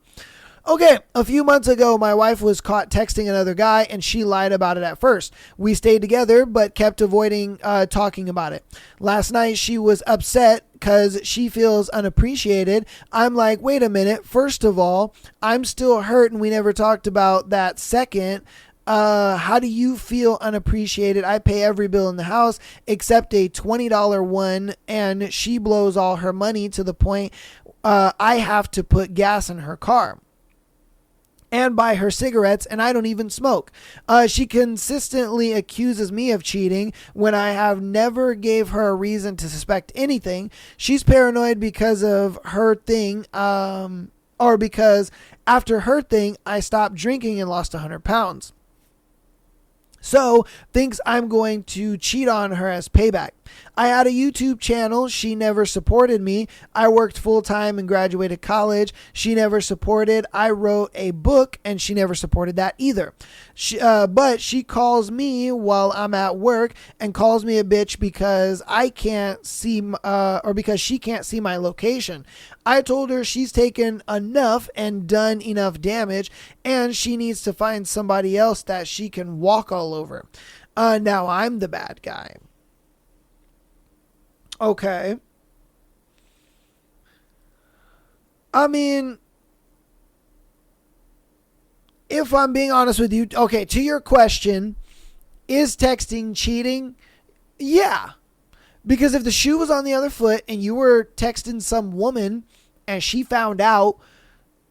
Okay, a few months ago, my wife was caught texting another guy and she lied about it at first. We stayed together but kept avoiding talking about it. Last night, she was upset because she feels unappreciated. I'm like, wait a minute. First of all, I'm still hurt and we never talked about that. Second, how do you feel unappreciated? I pay every bill in the house except a $20 one, and she blows all her money to the point I have to put gas in her car and buy her cigarettes, and I don't even smoke. She consistently accuses me of cheating when I have never gave her a reason to suspect anything. She's paranoid because of her thing, or because after her thing, I stopped drinking and lost 100 pounds. So thinks I'm going to cheat on her as payback. I had a YouTube channel. She never supported me. I worked full time and graduated college. She never supported. I wrote a book and she never supported that either. But she calls me while I'm at work and calls me a bitch because I can't see, or because she can't see my location. I told her she's taken enough and done enough damage and she needs to find somebody else that she can walk all over. Now I'm the bad guy. Okay. I mean, if I'm being honest with you, okay, to your question, is texting cheating? Yeah. Because if the shoe was on the other foot and you were texting some woman and she found out,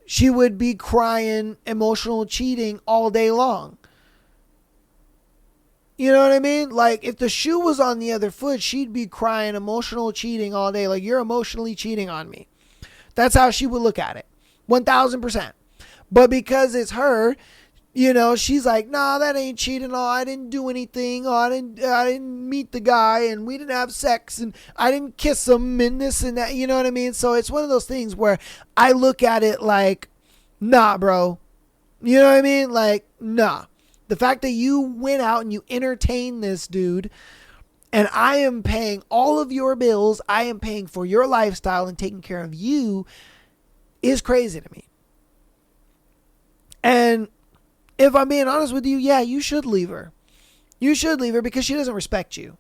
she would be crying emotional cheating all day long. You know what I mean? Like, if the shoe was on the other foot, she'd be crying emotional cheating all day. Like, you're emotionally cheating on me. That's how she would look at it. 1000%. But because it's her, you know, she's like, nah, that ain't cheating. Oh, I didn't do anything. Oh, I didn't meet the guy and we didn't have sex and I didn't kiss him and this and that. You know what I mean? So it's one of those things where I look at it like, nah, bro. You know what I mean? Like, nah. The fact that you went out and you entertained this dude and I am paying all of your bills, I am paying for your lifestyle and taking care of you is crazy to me. And if I'm being honest with you, yeah, you should leave her. You should leave her because she doesn't respect you.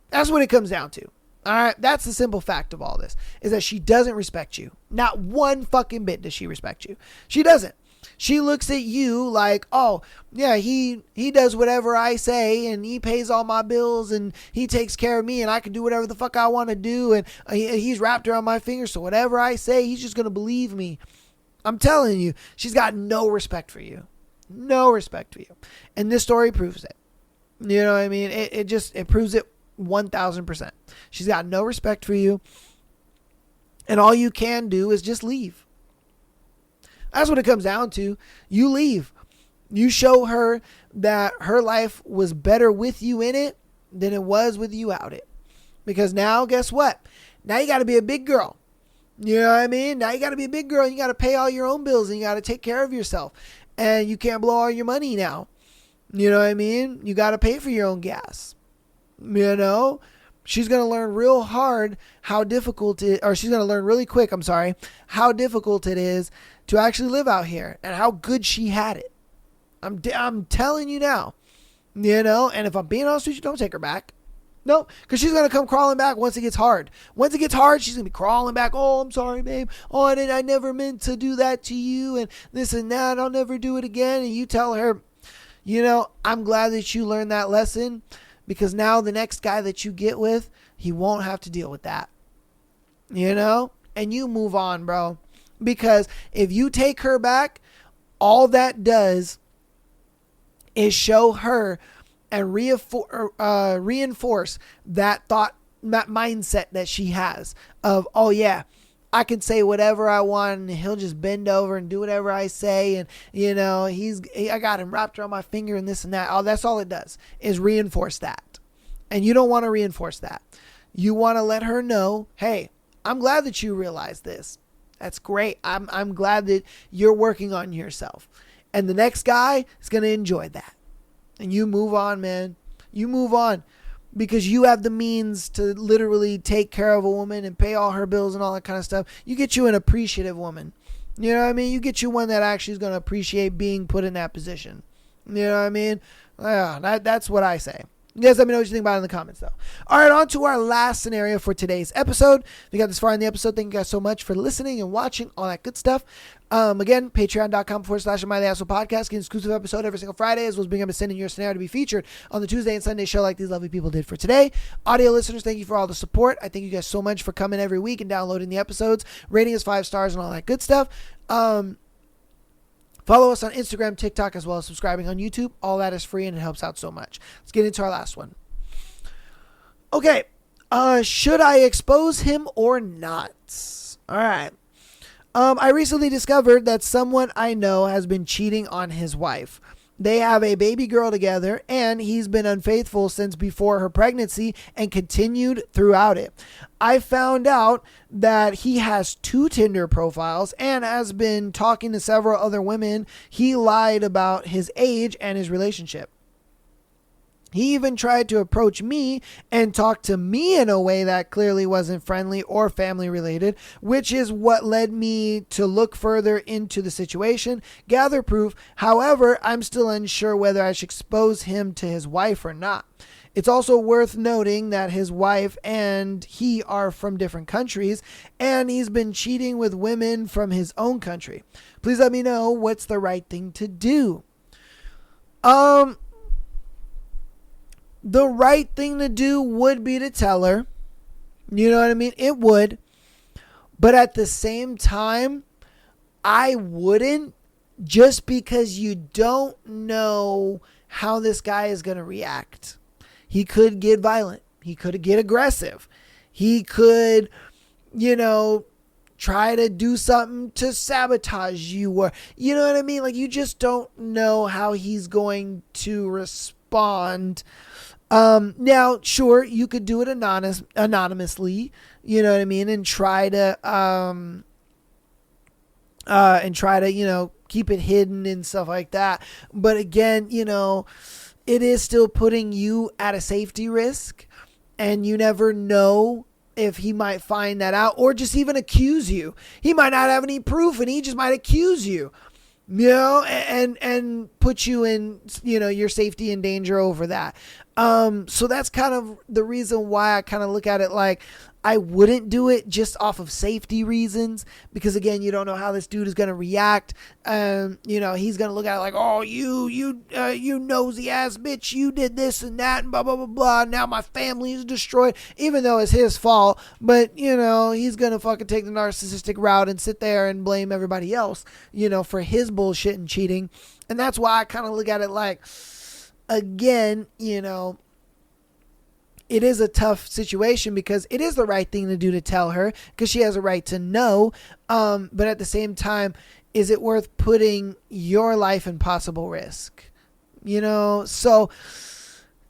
That's what it comes down to. All right. That's the simple fact of all this is that she doesn't respect you. Not one fucking bit does she respect you. She doesn't. She looks at you like, oh, yeah, he does whatever I say and he pays all my bills and he takes care of me and I can do whatever the fuck I want to do. And he's wrapped around my finger. So whatever I say, he's just going to believe me. I'm telling you, she's got no respect for you. No respect for you. And this story proves it. You know what I mean? It proves it 1000%. She's got no respect for you. And all you can do is just leave. That's what it comes down to. You leave. You show her that her life was better with you in it than it was with you out it. Because now, guess what? Now you got to be a big girl. You know what I mean? Now you got to be a big girl and you got to pay all your own bills and you got to take care of yourself. And you can't blow all your money now. You know what I mean? You got to pay for your own gas. You know? She's going to learn real hard how difficult it, or she's going to learn really quick, how difficult it is to actually live out here and how good she had it. I'm telling you now, you know, and if I'm being honest with you, don't take her back. No, because she's going to come crawling back once it gets hard. Once it gets hard, she's going to be crawling back. Oh, I'm sorry, babe. Oh, I never meant to do that to you and this and that. I'll never do it again. And you tell her, you know, I'm glad that you learned that lesson. Because now the next guy that you get with, he won't have to deal with that. You know? And you move on, bro. Because if you take her back, all that does is show her and reinforce that thought, that mindset that she has of, oh yeah, I can say whatever I want and he'll just bend over and do whatever I say. And, you know, I got him wrapped around my finger and this and that. Oh, that's all it does is reinforce that. And you don't want to reinforce that. You want to let her know, hey, I'm glad that you realize this. That's great. I'm glad that you're working on yourself. And the next guy is going to enjoy that. And you move on, man. You move on. because you have the means to literally take care of a woman and pay all her bills and all that kind of stuff. You get you an appreciative woman. You know what I mean? You get you one that actually is going to appreciate being put in that position. You know what I mean? Yeah, that's what I say. You guys let me know what you think about it in the comments, though. All right, on to our last scenario for today's episode. If you got this far in the episode, thank you guys so much for listening and watching, all that good stuff. Again, patreon.com/MyTheAssholePodcast. Get an exclusive episode every single Friday, as well as being able to send in your scenario to be featured on the Tuesday and Sunday show like these lovely people did for today. Audio listeners, thank you for all the support. I thank you guys so much for coming every week and downloading the episodes, rating us 5 stars and all that good stuff. Follow us on Instagram, TikTok, as well as subscribing on YouTube. All that is free and it helps out so much. Let's get into our last one. Okay. Should I expose him or not? All right. I recently discovered that someone I know has been cheating on his wife. They have a baby girl together, and he's been unfaithful since before her pregnancy and continued throughout it. I found out that he has 2 Tinder profiles and has been talking to several other women. He lied about his age and his relationship. He even tried to approach me and talk to me in a way that clearly wasn't friendly or family related, which is what led me to look further into the situation, gather proof. However, I'm still unsure whether I should expose him to his wife or not. It's also worth noting that his wife and he are from different countries, and he's been cheating with women from his own country. Please let me know what's the right thing to do. The right thing to do would be to tell her. You know what I mean? It would. But at the same time, I wouldn't, just because you don't know how this guy is going to react. He could get violent. He could get aggressive. He could, try to do something to sabotage you, or, you know what I mean? Like, you just don't know how he's going to respond. Now, sure, you could do it anonymously, you know what I mean, and try to keep it hidden and stuff like that. But again, it is still putting you at a safety risk, and you never know if he might find that out or just even accuse you. He might not have any proof, and he just might accuse you. And put you in, your safety in danger over that. So that's kind of the reason why I kind of look at it like I wouldn't do it, just off of safety reasons, because again, you don't know how this dude is going to react. He's going to look at it like, oh, you nosy ass bitch, you did this and that and blah, blah, blah, blah. Now my family is destroyed, even though it's his fault. But, he's going to fucking take the narcissistic route and sit there and blame everybody else, for his bullshit and cheating. And that's why I kind of look at it like, again, it is a tough situation, because it is the right thing to do to tell her, because she has a right to know. But at the same time, is it worth putting your life in possible risk? So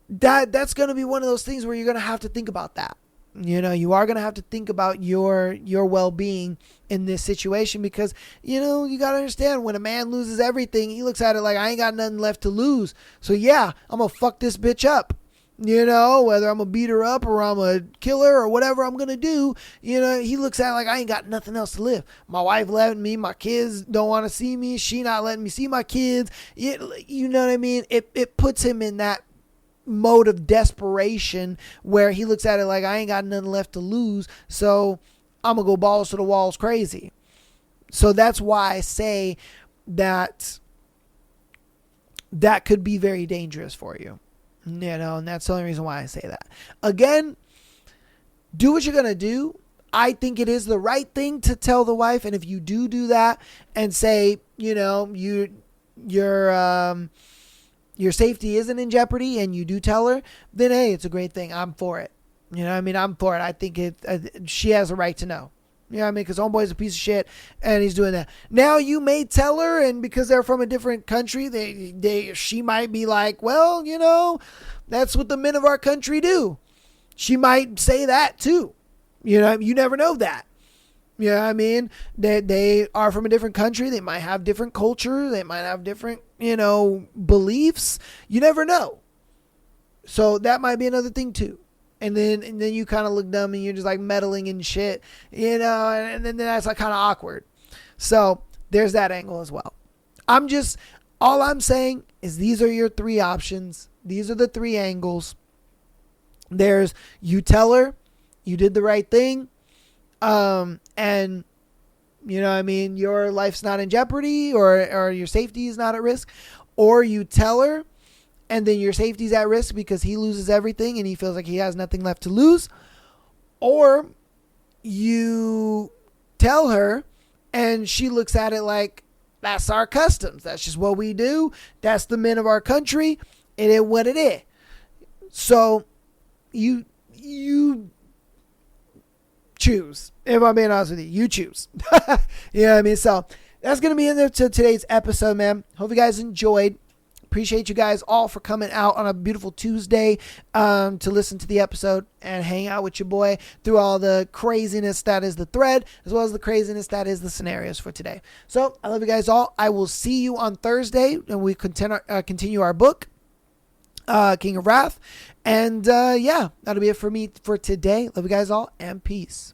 that's going to be one of those things where you're going to have to think about that. You are going to have to think about your well-being in this situation, because, you got to understand, when a man loses everything, he looks at it like, I ain't got nothing left to lose. So yeah, I'm going to fuck this bitch up. Whether I'm going to beat her up or I'm going to kill her or whatever I'm going to do, he looks at it like, I ain't got nothing else to live. My wife left me. My kids don't want to see me. She not letting me see my kids. You know what I mean? It puts him in that mode of desperation where he looks at it like, I ain't got nothing left to lose. So I'm going to go balls to the walls crazy. So that's why I say that could be very dangerous for you. And that's the only reason why I say that. Again, do what you're going to do. I think it is the right thing to tell the wife. And if you do that and say, your safety isn't in jeopardy, and you do tell her, then hey, it's a great thing. I'm for it. I'm for it. I think she has a right to know. Because homeboy's a piece of shit and he's doing that. Now you may tell her, and because they're from a different country, she might be like, well, that's what the men of our country do. She might say that too. You never know that. They are from a different country. They might have different culture. They might have different, beliefs. You never know. So that might be another thing too. And then you kind of look dumb and you're just like meddling and shit, and then that's like kind of awkward. So there's that angle as well. All I'm saying is these are your three options. These are the three angles. There's you tell her you did the right thing, and your life's not in jeopardy or your safety is not at risk, or you tell her and then your safety's at risk because he loses everything and he feels like he has nothing left to lose, or you tell her and she looks at it like, that's our customs. That's just what we do. That's the men of our country. It is what it is. So you choose. If I'm being honest with you, you choose. You know what I mean? So that's going to be in there to today's episode, man. Hope you guys enjoyed. Appreciate you guys all for coming out on a beautiful Tuesday to listen to the episode and hang out with your boy through all the craziness that is the thread, as well as the craziness that is the scenarios for today. So I love you guys all. I will see you on Thursday and we continue our book, King of Wrath. And yeah, that'll be it for me for today. Love you guys all and peace.